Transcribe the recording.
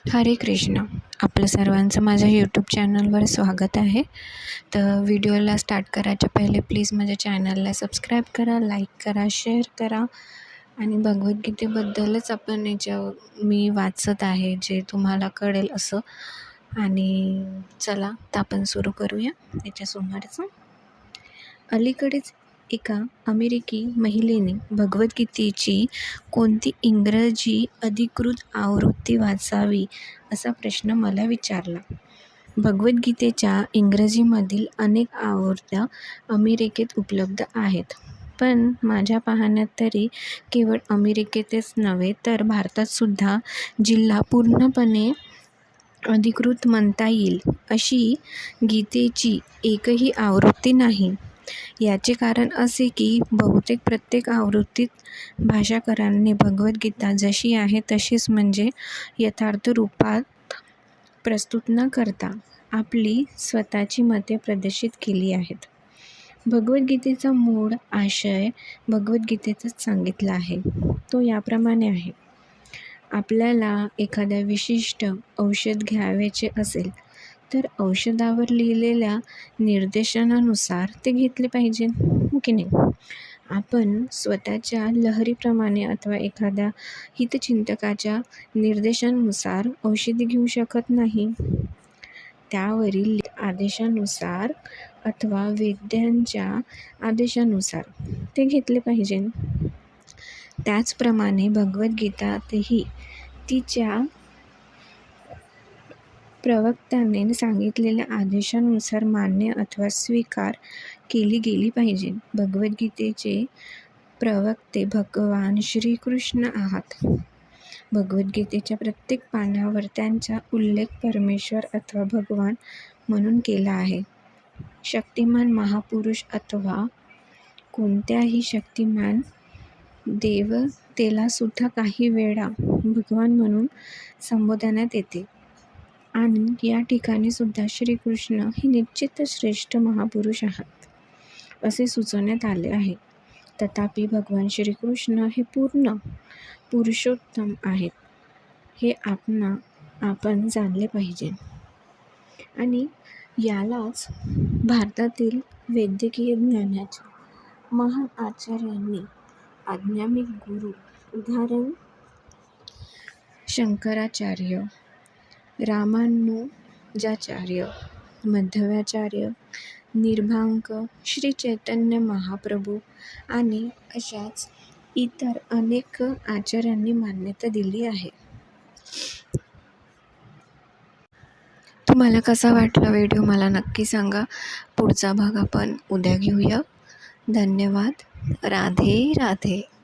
हरे कृष्ण. आपलं सर्वांचं माझ्या यूट्यूब चॅनलवर स्वागत आहे. तर व्हिडिओला स्टार्ट करायच्या पहिले प्लीज माझ्या चॅनलला सबस्क्राईब करा, लाईक करा, शेअर करा. आणि भगवद्गीतेबद्दलच आपण मी वाचत आहे, जे तुम्हाला कळेल असं. आणि चला तर आपण सुरू करूया याच्यासमोरच. अलीकडेच एका अमेरिकी महिलेने भगवद्गीतेची कोणती इंग्रजी अधिकृत आवृत्ती वाचावी असा प्रश्न मला विचारला. भगवद्गीतेच्या इंग्रजीमधील अनेक आवृत्त्या अमेरिकेत उपलब्ध आहेत, पण माझ्या पाहण्यात तरी केवळ अमेरिकेतच नव्हे तर भारतातसुद्धा जिल्हा पूर्णपणे अधिकृत म्हणता येईल अशी गीतेची एकही आवृत्ती नाही. याचे कारण असे की बहुतेक प्रत्येक आवृत्तीत भाषाकारांनी भगवद्गीता जशी आहे तशीच म्हणजे यथार्थ रूपात प्रस्तुत न करता आपली स्वतःची मते प्रदर्शित केली आहेत. भगवद्गीतेचा मूळ आशय भगवद्गीतेतच सांगितला आहे. तो याप्रमाणे आहे. आपल्याला एखाद्या विशिष्ट औषध घ्यावयाचे असेल तर औषधावर लिहिलेल्या निर्देशनानुसार ते घेतले पाहिजे, हो की नाही? आपण स्वतःच्या लहरीप्रमाणे अथवा एखाद्या हितचिंतकाच्या निर्देशानुसार औषधी घेऊ शकत नाही. त्यावरील आदेशानुसार अथवा वैद्यांच्या आदेशानुसार ते घेतले पाहिजे. त्याचप्रमाणे भगवद्गीताही तिच्या प्रवक्त्याने सांगितलेल्या आदेशानुसार मान्य अथवा स्वीकार केली गेली पाहिजे. भगवद्गीतेचे प्रवक्ते भगवान श्रीकृष्ण आहेत. भगवद्गीतेच्या प्रत्येक पानावर त्यांचा उल्लेख परमेश्वर अथवा भगवान म्हणून केला आहे. शक्तिमान महापुरुष अथवा कोणत्याही शक्तिमान देवतेलासुद्धा काही वेळा भगवान म्हणून संबोधण्यात येते. आणि या ठिकाणी सुद्धा श्रीकृष्ण हे निश्चितच श्रेष्ठ महापुरुष आहेत असे सुचवण्यात आले आहे. तथापि भगवान श्रीकृष्ण हे पूर्ण पुरुषोत्तम आहेत हे आपण जाणले पाहिजे. आणि यालाच भारतातील वैद्यकीय ज्ञानाच्या महान आचार्यांनी आध्यात्मिक गुरु उदाहरण शंकराचार्य, रामानुजाचार्य, मध्वाचार्य, निर्भांक, श्री चैतन्य महाप्रभू आणि अशाच इतर अनेक आचार्यांनी मान्यता दिली आहे. तुम्हाला कसा वाटला व्हिडिओ मला नक्की सांगा. पुढचा भाग आपण उद्या घेऊया. धन्यवाद. राधे राधे.